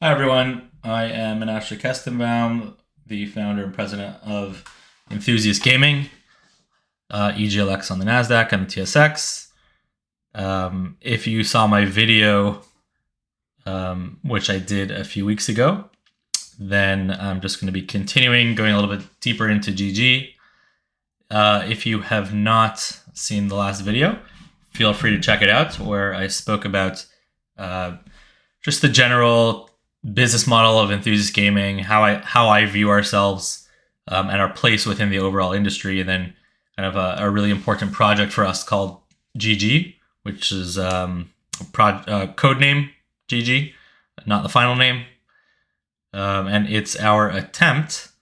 Hi, everyone. I am Menashe Kestenbaum, the founder and president of Enthusiast Gaming, EGLX on the NASDAQ and the TSX. If you saw my video, which I did a few weeks ago, then I'm just going to be continuing, going a little bit deeper into GG. If you have not seen the last video, feel free to check it out, where I spoke about just the general business model of Enthusiast Gaming, how I view ourselves and our place within the overall industry, and then kind of a really important project for us called GG, which is code name GG, not the final name. And it's our attempt,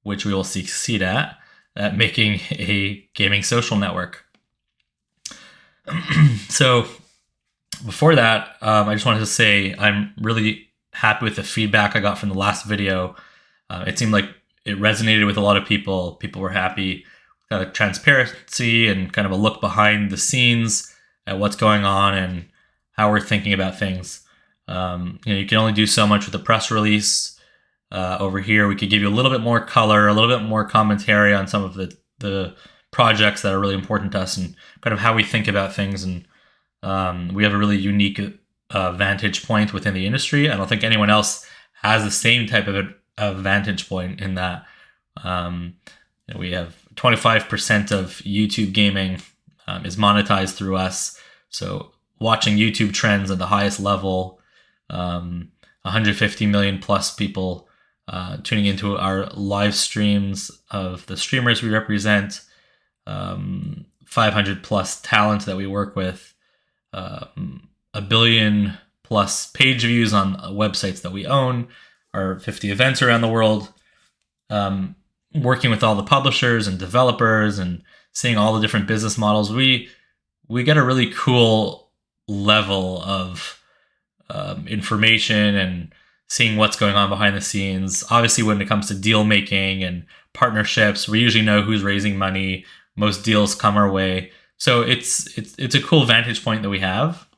which we will succeed at making a gaming social network. So before that, I just wanted to say I'm really happy with the feedback I got from the last video. It seemed like it resonated with a lot of people. People were happy. Transparency and kind of a look behind the scenes at what's going on and how we're thinking about things. You can only do so much with a press release. Over here, we could give you a little bit more color, a little bit more commentary on some of the projects that are really important to us and kind of how we think about things. And we have a really unique vantage point within the industry. I don't think anyone else has the same type of vantage point in that we have 25% of YouTube gaming is monetized through us. So watching YouTube trends at the highest level, 150 million plus people tuning into our live streams of the streamers we represent, 500 plus talent that we work with, 1 billion plus page views on websites that we own, our 50 events around the world, working with all the publishers and developers and seeing all the different business models. We get a really cool level of information and seeing what's going on behind the scenes. Obviously, when it comes to deal making and partnerships, we usually know who's raising money. Most deals come our way. So it's a cool vantage point that we have.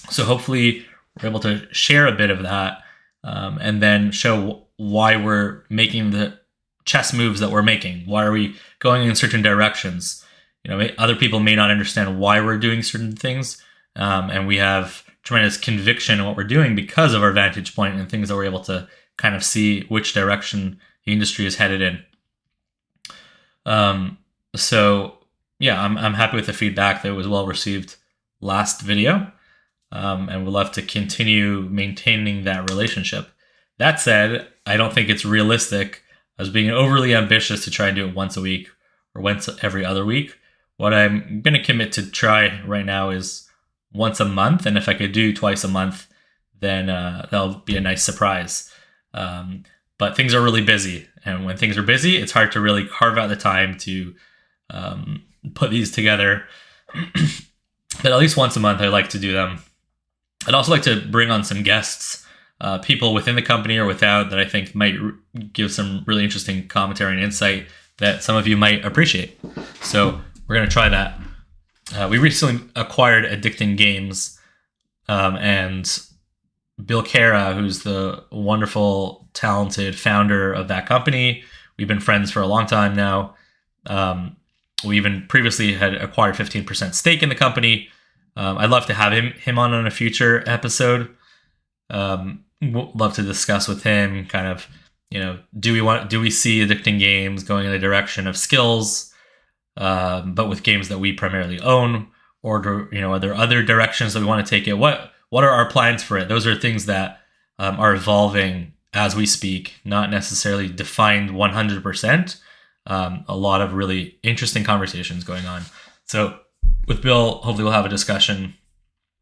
So hopefully we're able to share a bit of that and then show why we're making the chess moves that we're making. Why are we going in certain directions? Other people may not understand why we're doing certain things, and we have tremendous conviction in what we're doing because of our vantage point and things that we're able to kind of see which direction the industry is headed in. So yeah, I'm happy with the feedback that was well received last video, and we'd love to continue maintaining that relationship. That said, I don't think it's realistic as being overly ambitious to try and do it once a week or once every other week. What I'm going to commit to try right now is once a month, and if I could do twice a month, then that'll be a nice surprise. But things are really busy, and when things are busy, it's hard to really carve out the time to put these together. But at least once a month, I like to do them. I'd also like to bring on some guests, people within the company or without, that I think might give some really interesting commentary and insight that some of you might appreciate. So we're going to try that. We recently acquired Addicting Games, and Bill Cara, who's the wonderful, talented founder of that company. We've been friends for a long time now. We even previously had acquired 15% stake in the company. I'd love to have him on a future episode. Love to discuss with him kind of, do we see Addicting Games going in the direction of skills, but with games that we primarily own, or are there other directions that we want to take it? What are our plans for it? Those are things that are evolving as we speak, not necessarily defined 100%. A lot of really interesting conversations going on. So with Bill, hopefully we'll have a discussion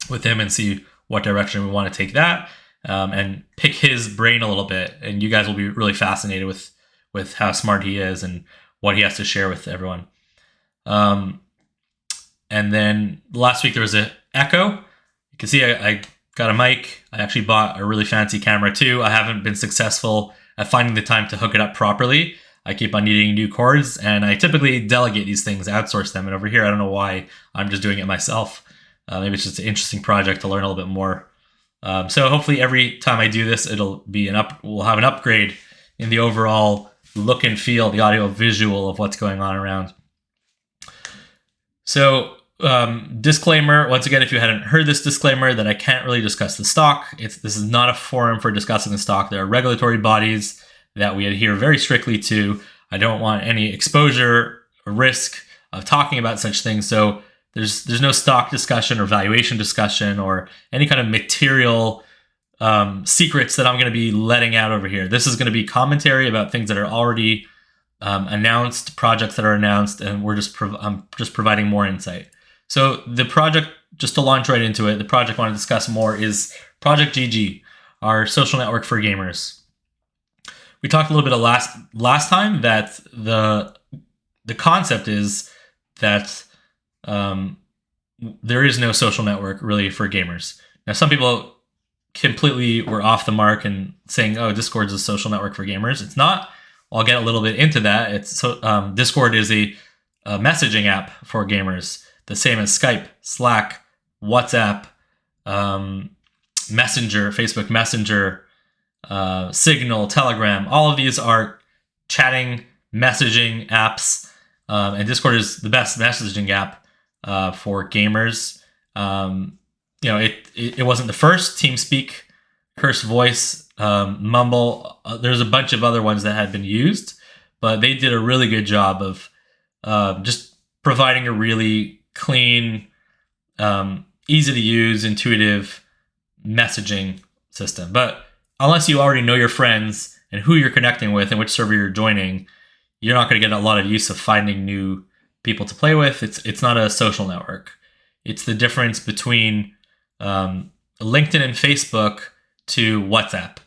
with him and see what direction we want to take that, and pick his brain a little bit. And you guys will be really fascinated with how smart he is and what he has to share with everyone. And then last week there was an echo. You can see I got a mic. I actually bought a really fancy camera too. I haven't been successful at finding the time to hook it up properly. I keep on needing new cords, and I typically delegate these things, outsource them. And over here, I don't know why I'm just doing it myself. Maybe it's just an interesting project to learn a little bit more So hopefully every time I do this, we'll have an upgrade in the overall look and feel, the audio visual of what's going on around. So disclaimer, once again, if you hadn't heard this disclaimer, that I can't really discuss the stock. This is not a forum for discussing the stock. There are regulatory bodies that we adhere very strictly to. I don't want any exposure or risk of talking about such things. So there's no stock discussion or valuation discussion or any kind of material secrets that I'm going to be letting out over here. This is going to be commentary about things that are already announced, projects that are announced, and I'm just providing more insight. So the project, just to launch right into it, the project I want to discuss more is Project GG, our social network for gamers. We talked a little bit of last time that the concept is that there is no social network really for gamers. Now, some people completely were off the mark and saying, "Oh, Discord's a social network for gamers." It's not. I'll get a little bit into that. Discord is a messaging app for gamers, the same as Skype, Slack, WhatsApp, Messenger, Facebook Messenger, Signal, Telegram. All of these are chatting, messaging apps, and Discord is the best messaging app for gamers. It wasn't the first. TeamSpeak, Curse Voice, Mumble. There's a bunch of other ones that had been used, but they did a really good job of just providing a really clean, easy to use, intuitive messaging system. But unless you already know your friends and who you're connecting with and which server you're joining, you're not going to get a lot of use of finding new people to play with. It's not a social network. It's the difference between LinkedIn and Facebook to WhatsApp.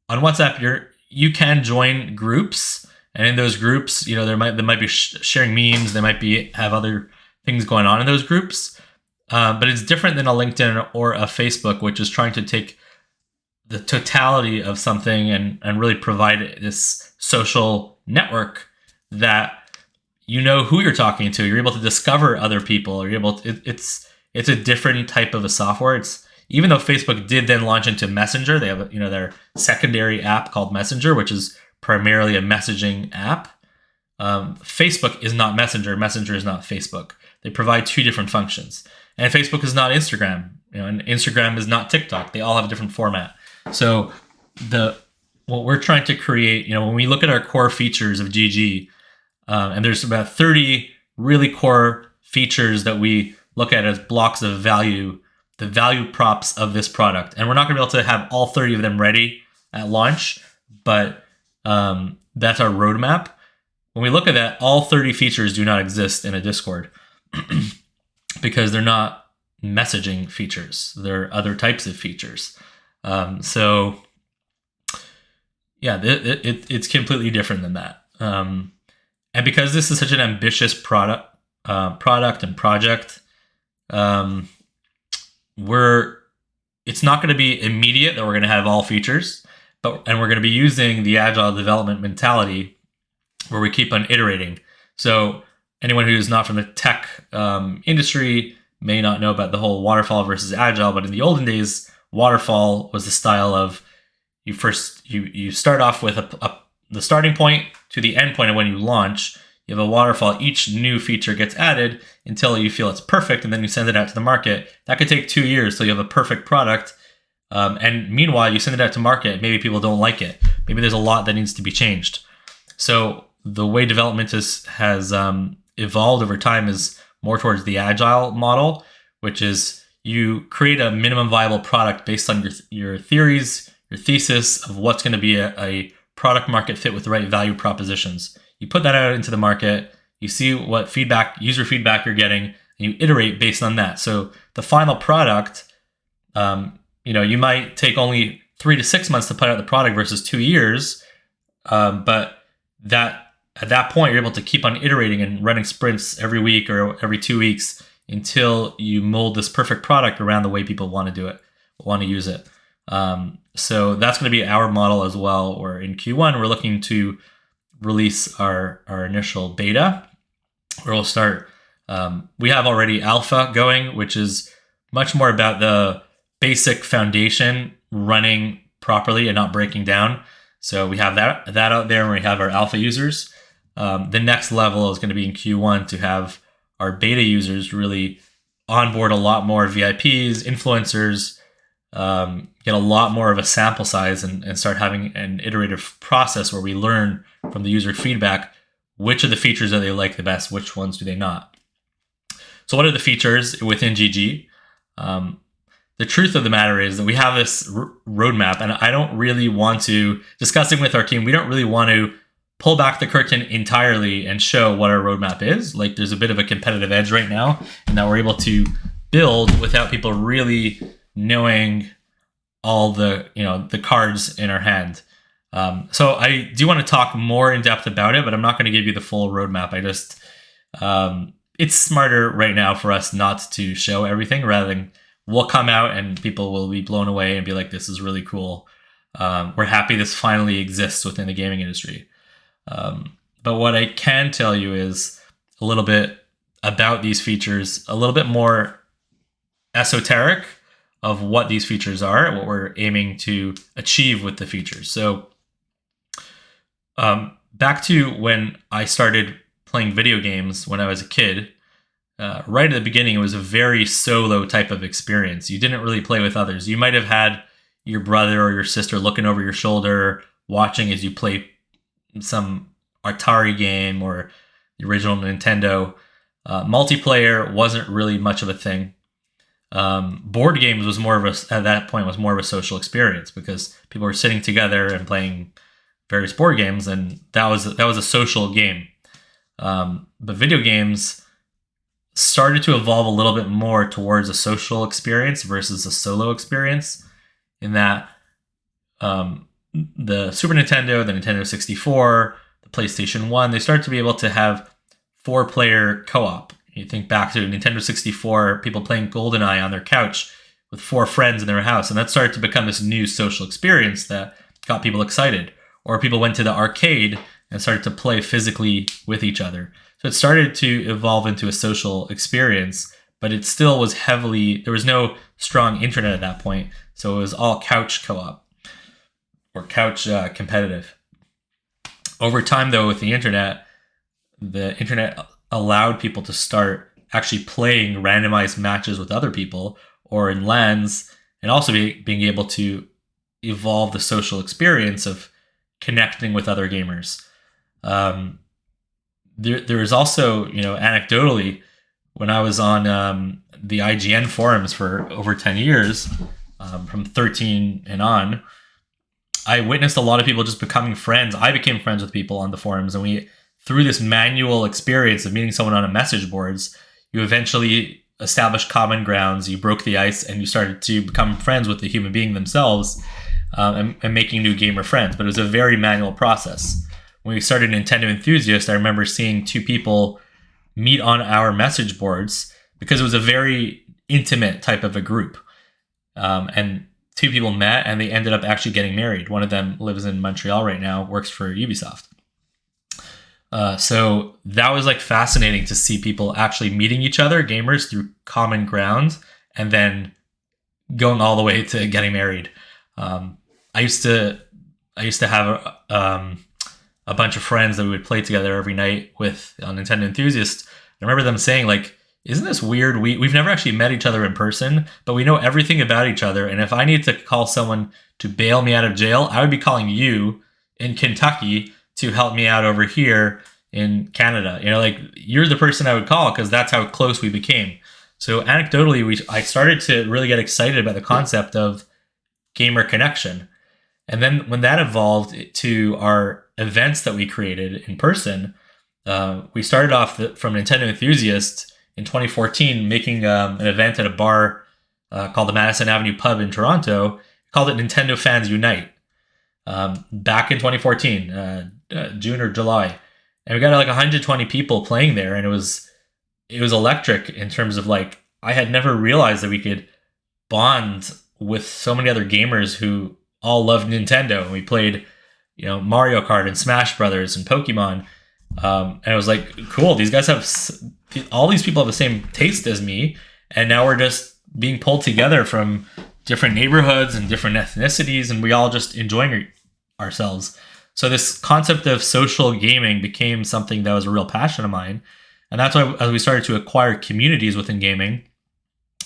On WhatsApp, you can join groups, and in those groups, they might be sharing memes. They might have other things going on in those groups, but it's different than a LinkedIn or a Facebook, which is trying to take the totality of something and really provide this social network that who you're talking to. You're able to discover other people. It's a different type of a software. Even though Facebook did then launch into Messenger, they have their secondary app called Messenger, which is primarily a messaging app. Facebook is not Messenger. Messenger is not Facebook. They provide two different functions. And Facebook is not Instagram. And Instagram is not TikTok. They all have a different format. So what we're trying to create, when we look at our core features of GG, and there's about 30 really core features that we look at as blocks of value, the value props of this product. And we're not going to be able to have all 30 of them ready at launch, but that's our roadmap. When we look at that, all 30 features do not exist in a Discord because they're not messaging features. They're other types of features. It's completely different than that. And because this is such an ambitious product and project, it's not going to be immediate that we're going to have all features, and we're going to be using the agile development mentality where we keep on iterating. So anyone who's not from the tech industry may not know about the whole waterfall versus agile, but in the olden days, waterfall was the style of you start off with the starting point to the end point of when you launch. You have a waterfall. Each new feature gets added until you feel it's perfect, and then you send it out to the market. That could take 2 years till you have a perfect product. And meanwhile, you send it out to market. Maybe people don't like it. Maybe there's a lot that needs to be changed. So the way development has evolved over time is more towards the agile model, which is you create a minimum viable product based on your theories, your thesis of what's going to be a product market fit with the right value propositions. You put that out into the market, you see what user feedback you're getting, and you iterate based on that. So the final product, you might take only 3 to 6 months to put out the product versus 2 years, but at that point, you're able to keep on iterating and running sprints every week or every 2 weeks until you mold this perfect product around the way people want to do it, want to use it. So that's going to be our model as well. Or in Q1, we're looking to release our initial beta, where we'll start. We have already alpha going, which is much more about basic foundation running properly and not breaking down. So we have that out there, and we have our alpha users. The next level is going to be in Q1 to have our beta users really onboard a lot more VIPs, influencers, get a lot more of a sample size, and start having an iterative process where we learn from the user feedback which of the features do they like the best, which ones do they not. So what are the features within GG? The truth of the matter is that we have this roadmap, and I don't really want to, discussing with our team, we don't really want to pull back the curtain entirely and show what our roadmap is. Like, there's a bit of a competitive edge right now, and that we're able to build without people really knowing all the cards in our hand. So I do want to talk more in depth about it, but I'm not going to give you the full roadmap. I just, it's smarter right now for us not to show everything, rather than we'll come out and people will be blown away and be like, this is really cool. We're happy this finally exists within the gaming industry. But what I can tell you is a little bit about these features, a little bit more esoteric of what these features are, what we're aiming to achieve with the features. So back to when I started playing video games when I was a kid, right at the beginning, it was a very solo type of experience. You didn't really play with others. You might have had your brother or your sister looking over your shoulder, watching as you play some Atari game or the original Nintendo. Multiplayer wasn't really much of a thing. Board games was more of at that point was more of a social experience, because people were sitting together and playing various board games, and that was a social game. But video games started to evolve a little bit more towards a social experience versus a solo experience, in that the Super Nintendo, the Nintendo 64, the PlayStation 1, they started to be able to have 4-player co-op. You think back to Nintendo 64, people playing GoldenEye on their couch with 4 friends in their house, and that started to become this new social experience that got people excited. Or people went to the arcade and started to play physically with each other. So it started to evolve into a social experience, but it still was there was no strong internet at that point, so it was all couch co-op or couch competitive. Over time, though, with the internet allowed people to start actually playing randomized matches with other people or in LANs, and also being able to evolve the social experience of connecting with other gamers. There is also, anecdotally, when I was on the IGN forums for over 10 years, from 13 and on, I witnessed a lot of people just becoming friends. I became friends with people on the forums, and through this manual experience of meeting someone on a message boards, you eventually established common grounds, you broke the ice, and you started to become friends with the human being themselves, and making new gamer friends. But it was a very manual process. When we started Nintendo Enthusiast, I remember seeing 2 people meet on our message boards, because it was a very intimate type of a group. And 2 people met, and they ended up actually getting married. One of them lives in Montreal right now, works for Ubisoft. So that was fascinating to see people actually meeting each other, gamers, through common ground, and then going all the way to getting married. I used to have a bunch of friends that we would play together every night with on Nintendo Enthusiast. I remember them saying, isn't this weird? We've never actually met each other in person, but we know everything about each other. And if I need to call someone to bail me out of jail, I would be calling you in Kentucky to help me out over here in Canada. You're the person I would call, because that's how close we became. So anecdotally, I started to really get excited about the concept of gamer connection. And then when that evolved to our events that we created in person, we started off from Nintendo Enthusiast in 2014, making an event at a bar called the Madison Avenue Pub in Toronto, called it Nintendo Fans Unite, back in 2014, June or July. And we got 120 people playing there, and it was electric in terms of I had never realized that we could bond with so many other gamers who all loved Nintendo, and we played Mario Kart and Smash Brothers and Pokemon, and it was cool, these guys all these people have the same taste as me, and now we're just being pulled together from different neighborhoods and different ethnicities, and we all just enjoying ourselves. So this concept of social gaming became something that was a real passion of mine. And that's why, as we started to acquire communities within gaming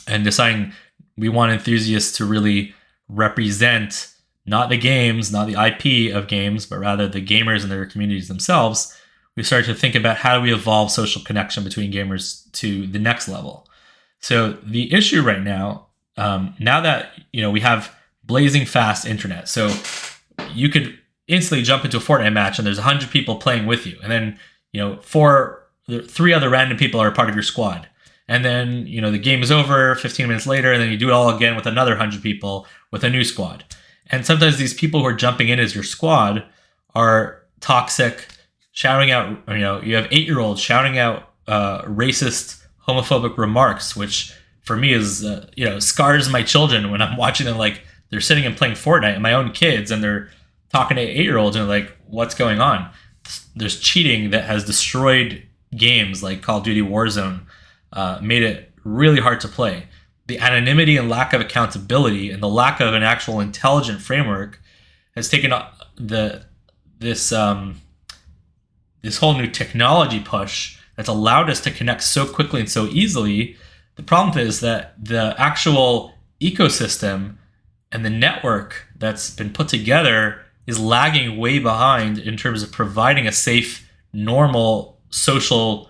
and deciding we want enthusiasts to really represent not the games, not the IP of games, but rather the gamers and their communities themselves, we started to think about how do we evolve social connection between gamers to the next level. So the issue right now, now that we have blazing fast internet, so you could instantly jump into a Fortnite match and there's 100 people playing with you, and then 3 other random people are part of your squad, and then the game is over 15 minutes later, and then you do it all again with another 100 people with a new squad. And sometimes these people who are jumping in as your squad are toxic, shouting out, you have 8-year-olds shouting out racist, homophobic remarks, which for me is, scars my children when I'm watching them. Like, they're sitting and playing Fortnite, and my own kids, and they're talking to 8-year-olds, and like, what's going on? There's cheating that has destroyed games like Call of Duty Warzone, made it really hard to play. The anonymity and lack of accountability and the lack of an actual intelligent framework has taken this whole new technology push that's allowed us to connect so quickly and so easily. The problem is that the actual ecosystem and the network that's been put together is lagging way behind in terms of providing a safe, normal social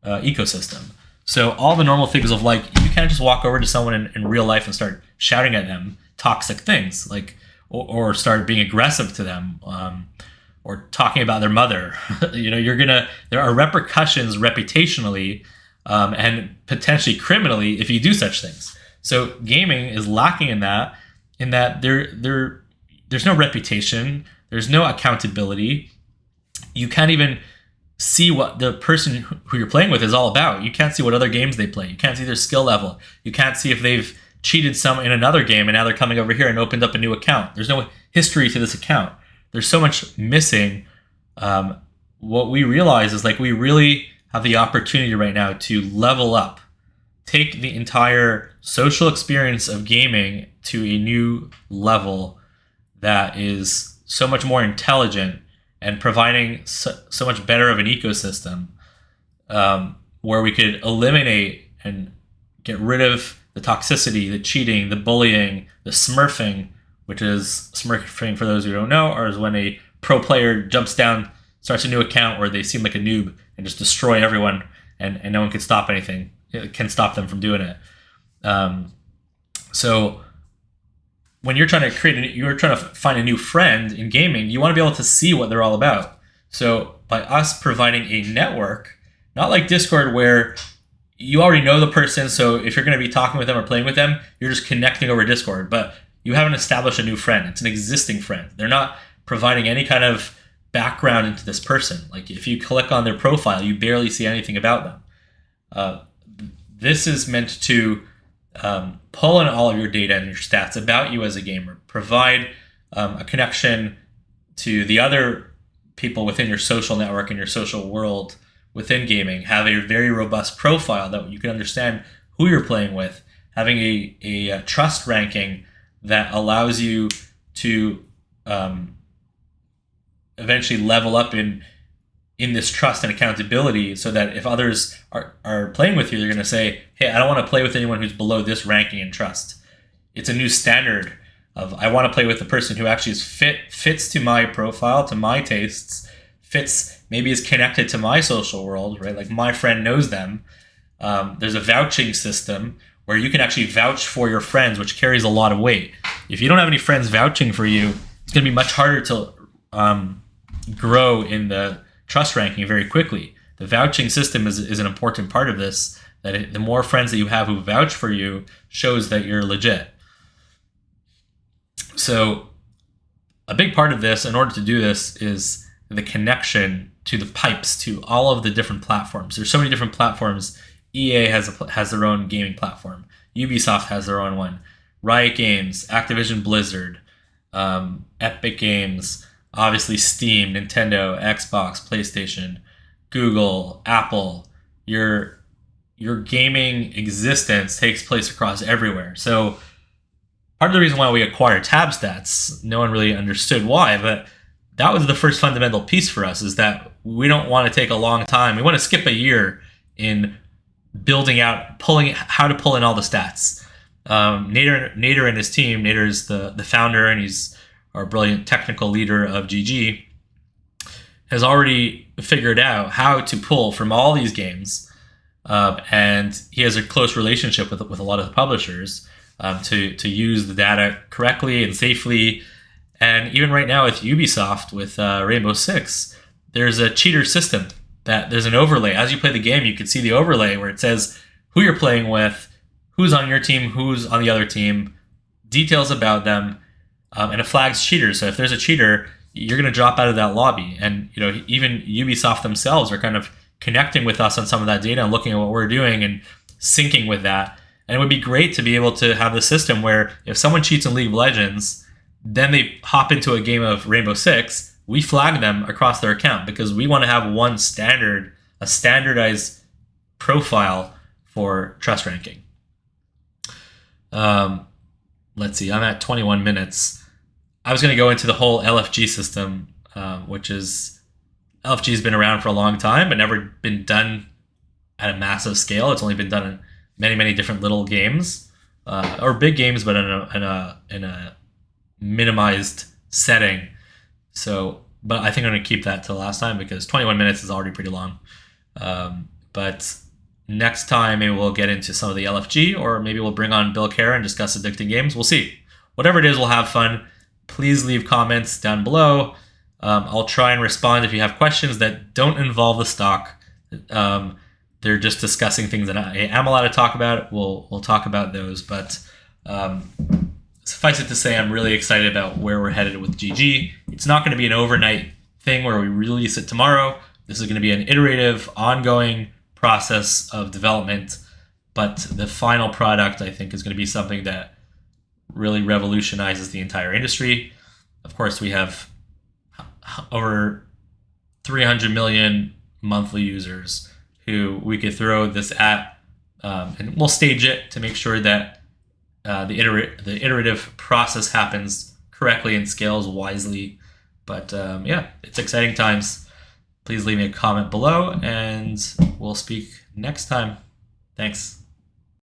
ecosystem. So all the normal things of, like, you can't just walk over to someone in real life and start shouting at them toxic things, like, or start being aggressive to them, or talking about their mother. There are repercussions reputationally, and potentially criminally if you do such things. So gaming is lacking in that there's no reputation, there's no accountability. You can't even see what the person who you're playing with is all about. You can't see what other games they play. You can't see their skill level. You can't see if they've cheated some in another game and now they're coming over here and opened up a new account. There's no history to this account. There's so much missing. What we realize is, like, we really have the opportunity right now to level up, take the entire social experience of gaming to a new level that is so much more intelligent and providing so much better of an ecosystem, where we could eliminate and get rid of the toxicity, the cheating, the bullying, the smurfing, which is smurfing, for those who don't know, or is when a pro player jumps down, starts a new account where they seem like a noob and just destroy everyone, and no one can stop anything. It can stop them from doing it. So when you're trying to find a new friend in gaming, you want to be able to see what they're all about. So by us providing a network, not like Discord where you already know the person, so if you're going to be talking with them or playing with them, you're just connecting over Discord, but you haven't established a new friend. It's an existing friend. They're not providing any kind of background into this person. Like, if you click on their profile, you barely see anything about them. This is meant to pull in all of your data and your stats about you as a gamer, provide a connection to the other people within your social network and your social world within gaming, have a very robust profile that you can understand who you're playing with, having a trust ranking that allows you to eventually level up in this trust and accountability, so that if others are playing with you, they're going to say, hey, I don't want to play with anyone who's below this ranking in trust. It's a new standard of, I want to play with the person who actually fits to my profile, to my tastes, maybe is connected to my social world, right? Like, my friend knows them. There's a vouching system where you can actually vouch for your friends, which carries a lot of weight. If you don't have any friends vouching for you, it's going to be much harder to grow in the trust ranking very quickly. The vouching system is an important part of this, that the more friends that you have who vouch for you shows that you're legit. So a big part of this, in order to do this, is the connection to the pipes, to all of the different platforms. There's so many different platforms. EA has their own gaming platform. Ubisoft has their own one. Riot Games, Activision Blizzard, Epic Games, obviously Steam, Nintendo, Xbox, PlayStation, Google, Apple. Your gaming existence takes place across everywhere. So part of the reason why we acquired TabStats, no one really understood why, but that was the first fundamental piece for us, is that we don't want to take a long time. We want to skip a year in building out, how to pull in all the stats. Nader and his team, Nader is the founder and he's our brilliant technical leader of GG, has already figured out how to pull from all these games. And he has a close relationship with a lot of the publishers to use the data correctly and safely. And even right now with Ubisoft, with Rainbow Six, there's a cheater system that there's an overlay. As you play the game, you can see the overlay where it says who you're playing with, who's on your team, who's on the other team, details about them, and it flags cheaters. So if there's a cheater, you're going to drop out of that lobby. And even Ubisoft themselves are kind of connecting with us on some of that data and looking at what we're doing and syncing with that. And it would be great to be able to have the system where if someone cheats in League of Legends, then they hop into a game of Rainbow Six, we flag them across their account because we want to have a standardized profile for trust ranking. Let's see, I'm at 21 minutes. I was going to go into the whole LFG system, which is, LFG has been around for a long time, but never been done at a massive scale. It's only been done in many, many different little games, or big games, but in a minimized setting. So, but I think I'm going to keep that till last time because 21 minutes is already pretty long. But next time maybe we'll get into some of the LFG, or maybe we'll bring on Bill Kerr and discuss addicting games. We'll see. Whatever it is, we'll have fun. Please leave comments down below. I'll try and respond if you have questions that don't involve the stock. They're just discussing things that I am allowed to talk about. We'll talk about those. But suffice it to say, I'm really excited about where we're headed with GG. It's not going to be an overnight thing where we release it tomorrow. This is going to be an iterative, ongoing process of development. But the final product, I think, is going to be something that really revolutionizes the entire industry. Of course, we have over 300 million monthly users who we could throw this at, and we'll stage it to make sure that the iterative process happens correctly and scales wisely. But yeah, it's exciting times. Please leave me a comment below, and we'll speak next time. Thanks.